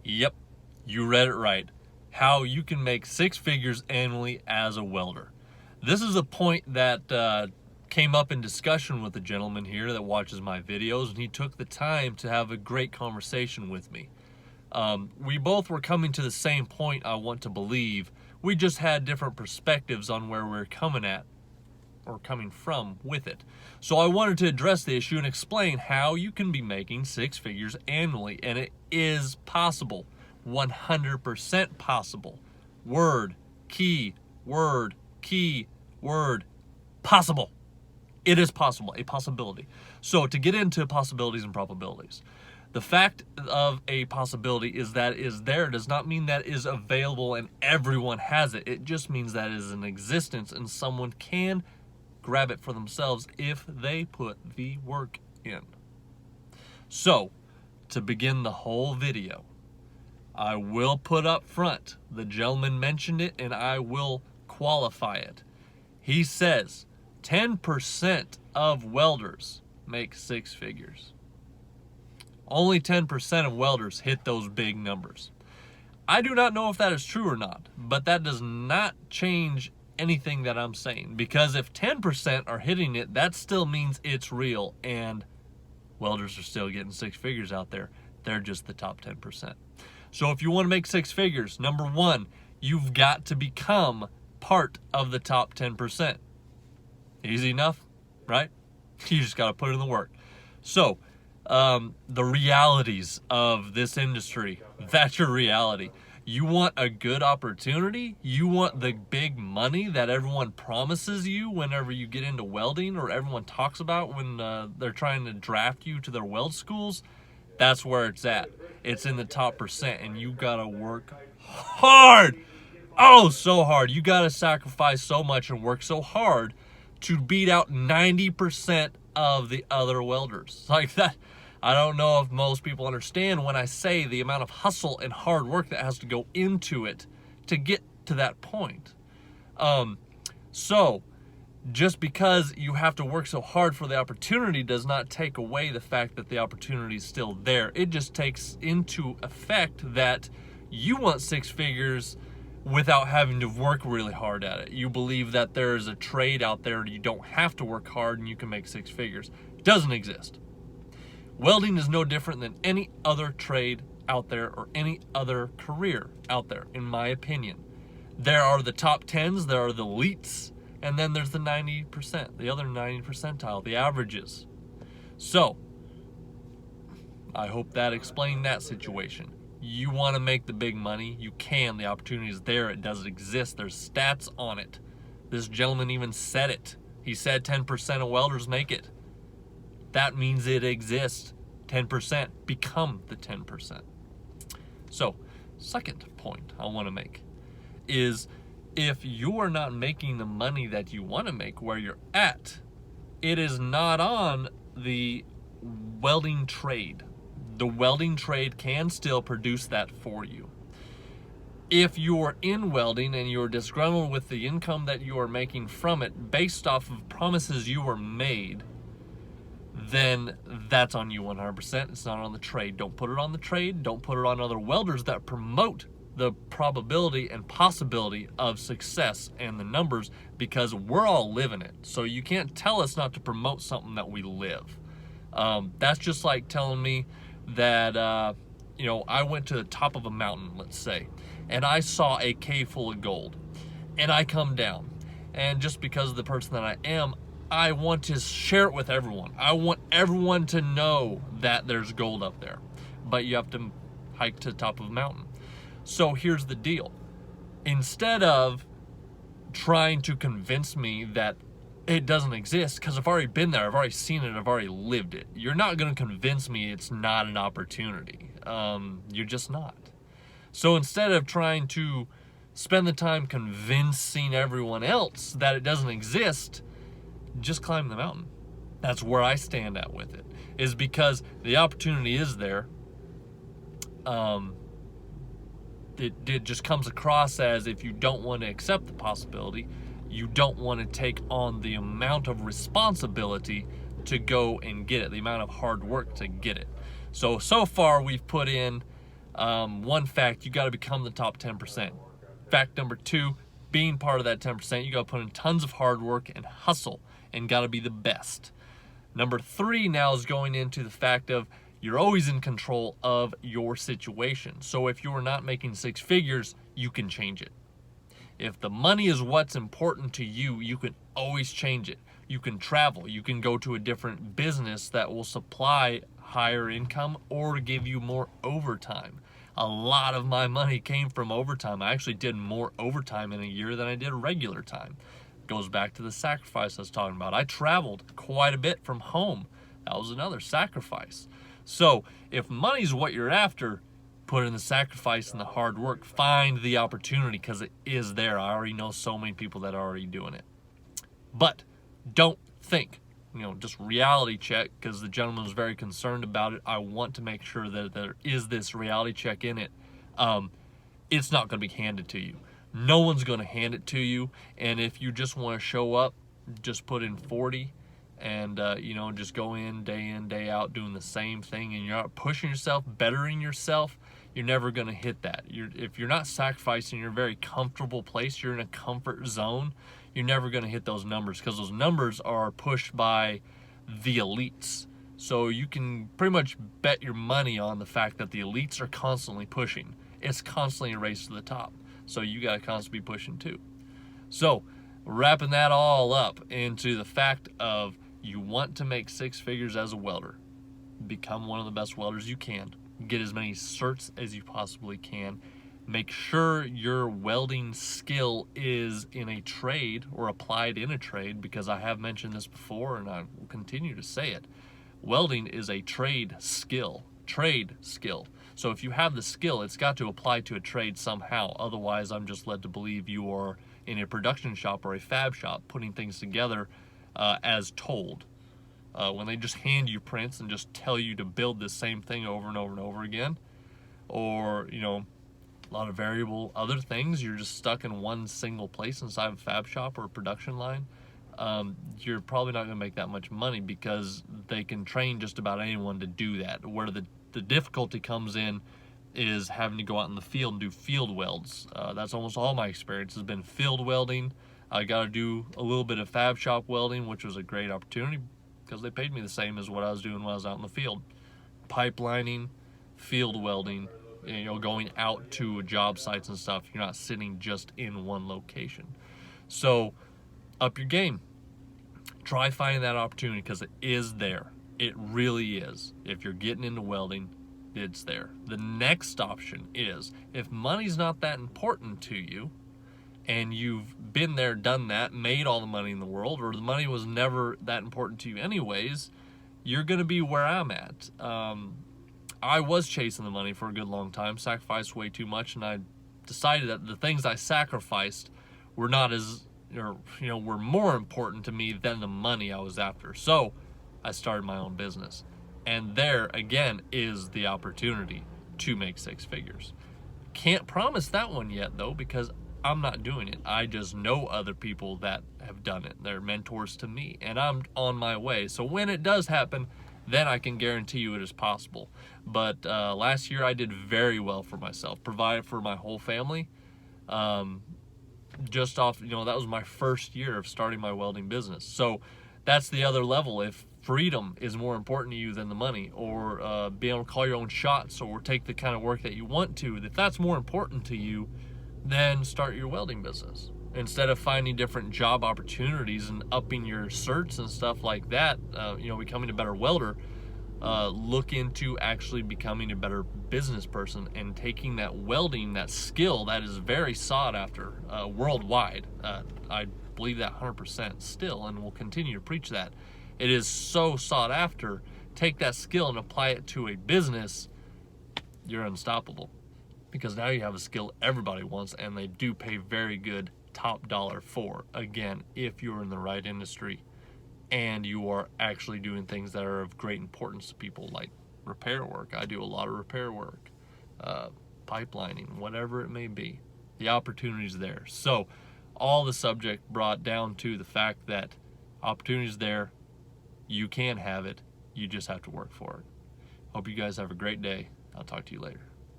Yep, you read it right. How you can make six figures annually as a welder. This is a point that came up in discussion with a gentleman here that watches my videos, and he took the time to have a great conversation with me. We both were coming to the same point, I want to believe. We just had different perspectives on where we're coming from with it. So I wanted to address the issue and explain how you can be making six figures annually, and it is possible. 100% possible. Word, key, word, possible. It is possible, a possibility. So to get into possibilities and probabilities, the fact of a possibility is that it is there does not mean that it is available and everyone has it. It just means that it is in existence and someone can grab it for themselves if they put the work in. So, to begin the whole video, I will put up front, the gentleman mentioned it and I will qualify it. He says 10% of welders make six figures. Only 10% of welders hit those big numbers. I do not know if that is true or not, but that does not change anything that I'm saying, because if 10% are hitting it, that still means it's real, and welders are still getting six figures out there. They're just the top 10%. So if you want to make six figures, number one, you've got to become part of the top 10%. Easy enough, right? You just got to put in the work. So the realities of this industry, that's your reality. You want a good opportunity? You want the big money that everyone promises you whenever you get into welding, or everyone talks about when they're trying to draft you to their weld schools? That's where it's at. It's in the top percent, and you gotta work hard. Oh, so hard. You gotta sacrifice so much and work so hard to beat out 90% of the other welders. Like that. I don't know if most people understand when I say the amount of hustle and hard work that has to go into it to get to that point. So just because you have to work so hard for the opportunity does not take away the fact that the opportunity is still there. It just takes into effect that you want six figures without having to work really hard at it. You believe that there is a trade out there you don't have to work hard and you can make six figures. It doesn't exist. Welding is no different than any other trade out there or any other career out there, in my opinion. There are the top 10s, there are the elites, and then there's the 90%, the other 90 percentile, the averages. So, I hope that explained that situation. You want to make the big money, you can. The opportunity is there, it does exist, there's stats on it. This gentleman even said it. He said 10% of welders make it. That means it exists. 10%. Become the 10%. So, second point I want to make is if you are not making the money that you want to make where you're at, it is not on the welding trade. The welding trade can still produce that for you. If you're in welding and you're disgruntled with the income that you are making from it based off of promises you were made, then that's on you 100%. It's not on the trade. Don't put it on the trade. Don't put it on other welders that promote the probability and possibility of success and the numbers, because we're all living it. So you can't tell us not to promote something that we live. That's just like telling me that, I went to the top of a mountain, let's say, and I saw a cave full of gold, and I come down, and just because of the person that I am, I want to share it with everyone. I want everyone to know that there's gold up there. But you have to hike to the top of a mountain. So here's the deal. Instead of trying to convince me that it doesn't exist, because I've already been there, I've already seen it, I've already lived it. You're not going to convince me it's not an opportunity. You're just not. So instead of trying to spend the time convincing everyone else that it doesn't exist, just climb the mountain. That's where I stand at with it, is because the opportunity is there. It just comes across as if you don't want to accept the possibility, you don't want to take on the amount of responsibility to go and get it, the amount of hard work to get it. So far we've put in One fact, you got to become the top 10%. Fact number 2, being part of that 10%, you got to put in tons of hard work and hustle and got to be the best. Number 3 now is going into the fact of you're always in control of your situation. So if you're not making 6 figures, you can change it. If the money is what's important to you, you can always change it. You can travel. You can go to a different business that will supply higher income or give you more overtime. A lot of my money came from overtime. I actually did more overtime in a year than I did regular time. Goes back to the sacrifice I was talking about. I traveled quite a bit from home. That was another sacrifice. So if money's what you're after, put in the sacrifice and the hard work. Find the opportunity because it is there. I already know so many people that are already doing it. But don't think, just reality check, because the gentleman was very concerned about it. I want to make sure that there is this reality check in it. It's not going to be handed to you. No one's going to hand it to you. And if you just want to show up, just put in 40 and, just go in, day out, doing the same thing, and you're not pushing yourself, bettering yourself, you're never going to hit that. If you're not sacrificing your very comfortable place, you're in a comfort zone, you're never going to hit those numbers because those numbers are pushed by the elites. So you can pretty much bet your money on the fact that the elites are constantly pushing. It's constantly a race to the top. So you got to constantly be pushing too. So wrapping that all up into the fact of you want to make 6 figures as a welder. Become one of the best welders you can. Get as many certs as you possibly can. Make sure your welding skill is in a trade or applied in a trade, because I have mentioned this before and I will continue to say it. Welding is a trade skill. So if you have the skill, it's got to apply to a trade somehow. Otherwise, I'm just led to believe you are in a production shop or a fab shop putting things together as told. When they just hand you prints and just tell you to build the same thing over and over and over again, or a lot of variable other things, you're just stuck in one single place inside of a fab shop or a production line, you're probably not going to make that much money because they can train just about anyone to do that. Where the difficulty comes in is having to go out in the field and do field welds. That's almost all my experience has been field welding. I got to do a little bit of fab shop welding, which was a great opportunity because they paid me the same as what I was doing when I was out in the field. Pipelining, field welding, going out to job sites and stuff. You're not sitting just in one location. So up your game. Try finding that opportunity because it is there. It really is. If you're getting into welding, it's there. The next option is, if money's not that important to you and you've been there, done that, made all the money in the world, or the money was never that important to you anyways, you're going to be where I'm at. I was chasing the money for a good long time, sacrificed way too much, and I decided that the things I sacrificed were not as, were more important to me than the money I was after. So I started my own business. And there, again, is the opportunity to make 6 figures. Can't promise that one yet, though, because I'm not doing it. I just know other people that have done it. They're mentors to me, and I'm on my way. So when it does happen, then I can guarantee you it is possible. But last year I did very well for myself, provided for my whole family. Just off, that was my first year of starting my welding business. So that's the other level. If freedom is more important to you than the money, or being able to call your own shots, or take the kind of work that you want to, if that's more important to you, then start your welding business. Instead of finding different job opportunities and upping your certs and stuff like that, becoming a better welder, look into actually becoming a better business person and taking that welding, that skill that is very sought after worldwide. I believe that 100% still, and will continue to preach that. It is so sought after. Take that skill and apply it to a business, you're unstoppable. Because now you have a skill everybody wants, and they do pay very good top dollar for. Again, if you're in the right industry and you are actually doing things that are of great importance to people, like repair work. I do a lot of repair work, pipelining, whatever it may be. The opportunity's there. So all the subject brought down to the fact that opportunity's there. You can have it. You just have to work for it. Hope you guys have a great day. I'll talk to you later.